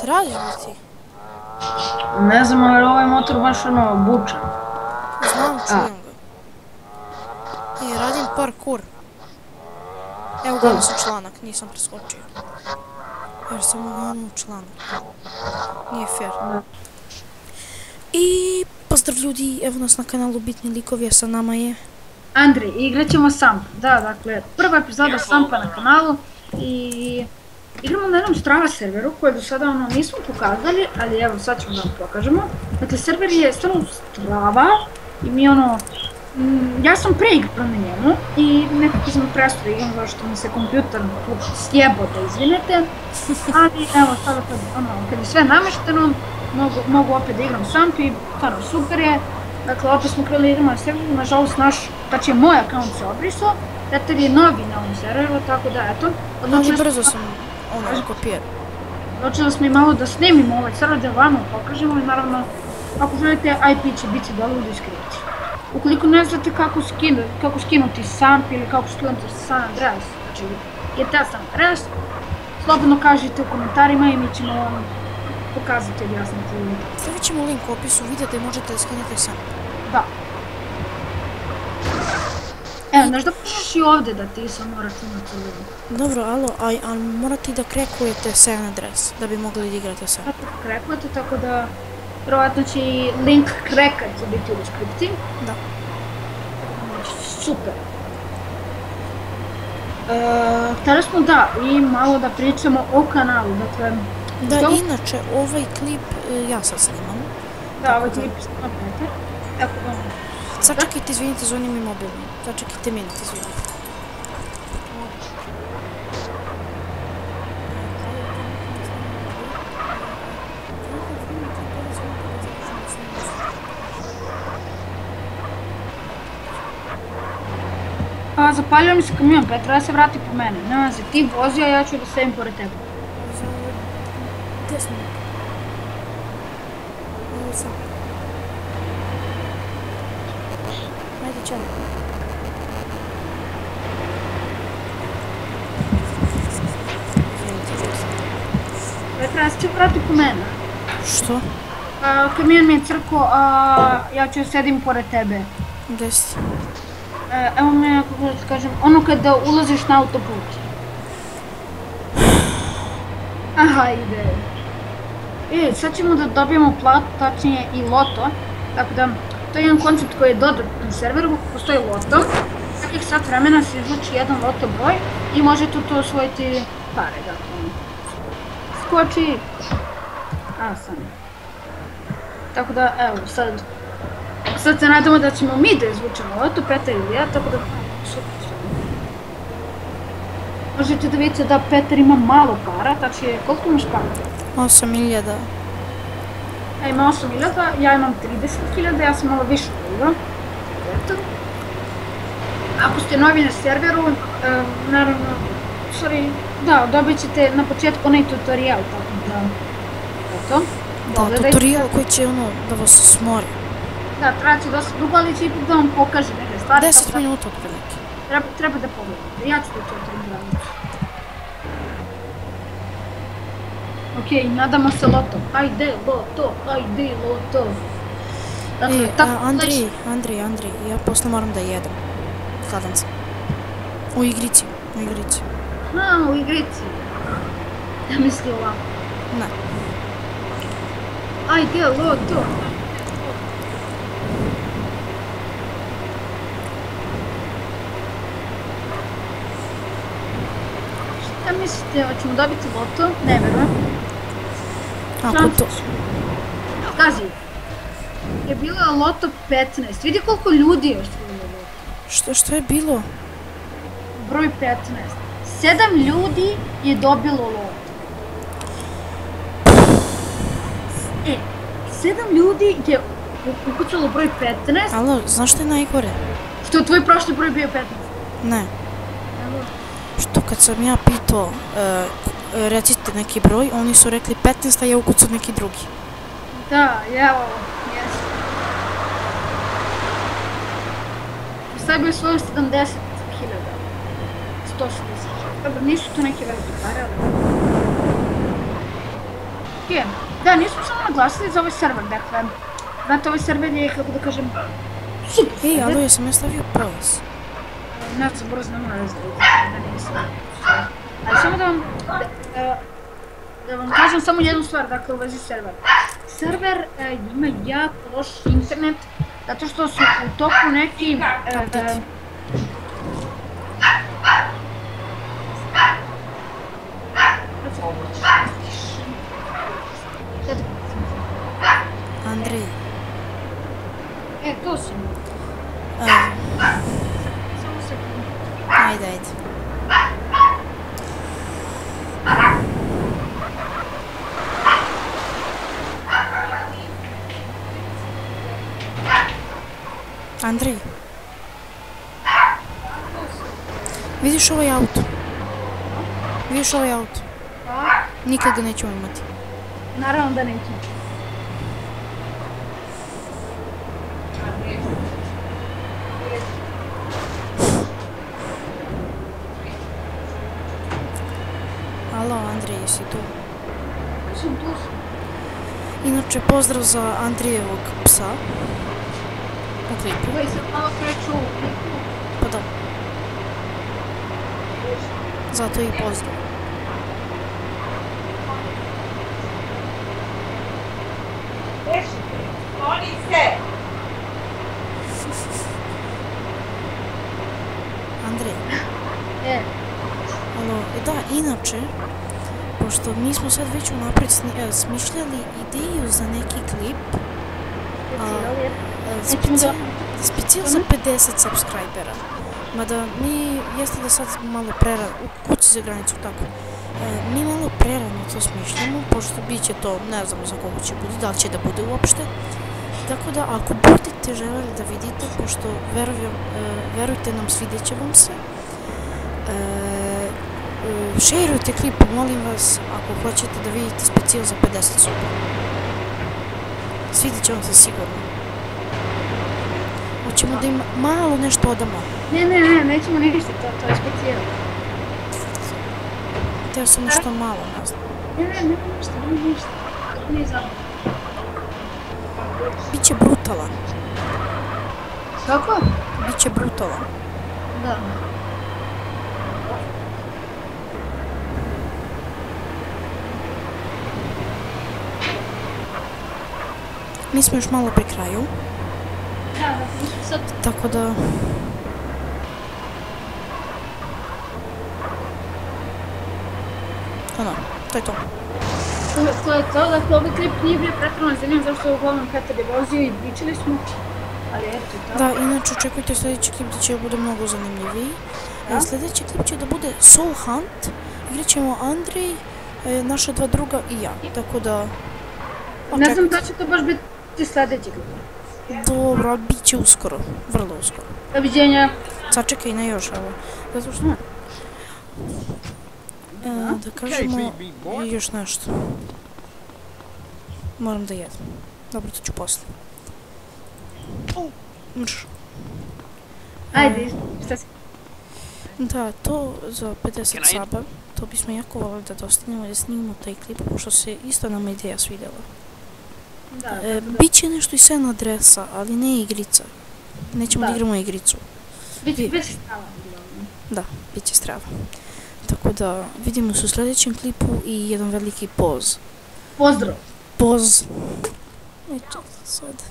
radiš li ti? Ne znam, ali ovaj motor baš ono bučan. Znam, čujem ga. Radim parkour. Evo gledam sam članak, nisam preskočio. Jer sam uglavnom članak. Nije fair. I pozdrav ljudi, evo nas na kanalu Bitni likovi, a sa nama je... Andrej, igrat ćemo Samp. Da, dakle, prva epizoda Sampa na kanalu i... Igramo na jednom Strava serveru koje do sada nismo pokazali, ali evo sad ćemo da vam pokažemo. Dakle, server je stvarno Strava i mi ja sam preigrao na njemu i nekako sam prestao igram zašto mi se kompjuter sjebao, da izvinete. Ali evo sada kad je sve namešteno, mogu opet da igram Samp i stvarno super je. Dakle, opet smo krenuli igramo na serveru, nažalost znači moj akaunt se obrisao, Petar je novi na ovom serveru, tako da eto. Ali brzo sam kopirao. Odlučili smo i malo da snimimo ovaj server da vam pokažemo i naravno, ako želite, IP će biti dole u deskripciji. Ukoliko ne znate kako skinuti Samp ili kako skinuti San Andreas, znači GTA San Andreas, slobodno kažite u komentarima i mi ćemo vam pokazati i objasniti. Stavit ćemo link u opisu videa da možete da skinete Samp. Da. Evo, znaš da možeš i ovdje da ti samo računate ljudi. Dobro, alo, ali morate i da krekujete San Andreas da bi mogli da igrate Samp. Krekujete, tako da vjerovatno će i link krekat biti u deskripciji. Da. Super. Htjeli smo da i malo da pričamo o kanalu, dakle... Da, inače, ovaj klip ja sad snimam. Da, ovaj klip snima Petar. Tako da... Sačekajte, izvinite, zvonim mi mobilni. Sačekajte minut, izvinite. Zapaljuje mi se kamion, Petar, treba se vrati po mene. Nema se, ti vozi, a ja ću da stavim pored tebe. Gdje smo? Ovo sam. Ajde, čemu? Petar, se će vrati po mene. Što? Kamion mi je crko, a ja ću sedim pored tebe. Gdje si? Evo me, kako da ti kažem, ono kada ulaziš na autoput. Aha, ide. Sad ćemo da dobijemo platu, tačnije i loto. Tako da, to je jedan koncept koji je dodat na serveru, postoji loto. Svakih sat vremena se izluči jedan loto broj i možete tu osvojiti pare, dakle. Skoči. Sam. Tako da, evo, sad se nadamo da ćemo mi da izvučemo loto, Petar ili ja, tako da... Možete da vidite da Petar ima malo para, tačnije, koliko imaš para? 8.000. Ima 8.000, ja imam 30.000, ja sam malo više od toga. Eto. Ako ste novi na serveru, naravno, da, dobit ćete na početku onaj tutorial, tako da... Eto. Da, tutorial koji će da vas smori. Da, treba će dosta dugo, ali će ipak da vam pokaže neke stvari. 10 minuta otprilike. Treba da pogledate, ja ću da to otvorim. Okej, nadamo se loto. Ajde loto, ajde loto. Andrej, ja posle moram da jedem. Hladan sam. U igrici. U igrici. Ja mislim ovako. Ne. Ajde loto. Šta mislite, hoćemo dobiti loto? Ne verujem. Ako to... Kazi, je bilo loto 15, vidi koliko ljudi je osvojilo loto. Što je bilo? Broj 15. 7 ljudi je dobilo loto. 7 ljudi je ukucalo broj 15. Alo, znaš što je najgore? Što je tvoj prošli broj bio 15? Ne. Što kad sam ja pitao, recite neki broj, oni su rekli 15, a ja ukucao neki drugi. Da, evo, jes. Sad bi osvojio 70.000. 160. Dobro, nisu to neke velike pare, ali... Ok, okej. Da, nismo samo naglasili za ovaj server, dakle, znate, ovaj server je, kako da kažem, super Ej, server. alo, ja sam ja stavio pojas. Ne sam brzo ne moram razgledati, da nisam. Ali samo da vam kažem samo jednu stvar, dakle, u vezi servera. Server ima jako loš internet, zato što su u toku neki... Andrej. Tu sam. Samo sekundu. Ajde, ajde. Andrej. Vidiš ovaj auto? Vidiš ovaj auto? Nikad ga nećemo imati. Naravno da neću. Alo, Andrej, jesi tu? Sam tu sam. Inače, pozdrav za Andrijevog psa. U klipu. Koji sam malo kreću u klipu. Pa da. Zato i pozdrav. Andrej. Alo, da, inače, pošto mi smo sad već unaprijed smišljali ideju za neki klip. Specijal za 50 subscribera. Mada mi, jeste da sad malo prerano, u kući za granicu, tako. Mi malo prerano to smišljamo, pošto bit će to, ne znamo za koga će bude, da li će da bude uopšte. Tako da, ako budete želeli da vidite, pošto verujte nam, svidjet će vam se. Šerujte klip, molim vas, ako hoćete da vidite specijal za 50 suba. Svidjet će vam se sigurno. Hoćemo da im malo nešto odamo. Ne, nećemo ništa, to je specijal. Teo sam nešto malo, ne znam. Ne, ništa. Nije zabavno. Biće brutalan. Kako? Biće brutalan. Da. Mi smo još malo pri kraju. Da, sad... Tako da... Ono, to je to. To je to, dakle, ovaj klip nije bio pretredno zanimljiv, zašto je uglavnom Petar je vozio i pričali smo. Ali eto, to. Da, inače očekujte sljedeći klip da će bude mnogo zanimljiviji. Sljedeći klip će da bude Soul Hunt. Igrat ćemo Andrej, naša dva druga i ja. Tako da... Ne znam da će to baš biti sljedeći klip. Dobro, ali bit će uskoro. Vrlo uskoro. Doviđenja. Sačekaj na još, evo. Zato što... Da kažemo još nešto. Moram da jedem. Dobro, to ću posle. Ajde, šta si? Da, to za 50 saba, to bismo jako volili da dostignemo da snimimo taj klip, pošto se isto nam ideja svidjela. Biće nešto i San adresa, ali ne igrica. Nećemo da igramo igricu. Biće strava. Da, bit će strava. Tako da vidimo se u sljedećem klipu i jedan veliki poz. Pozdrav! Poz. Eto sad.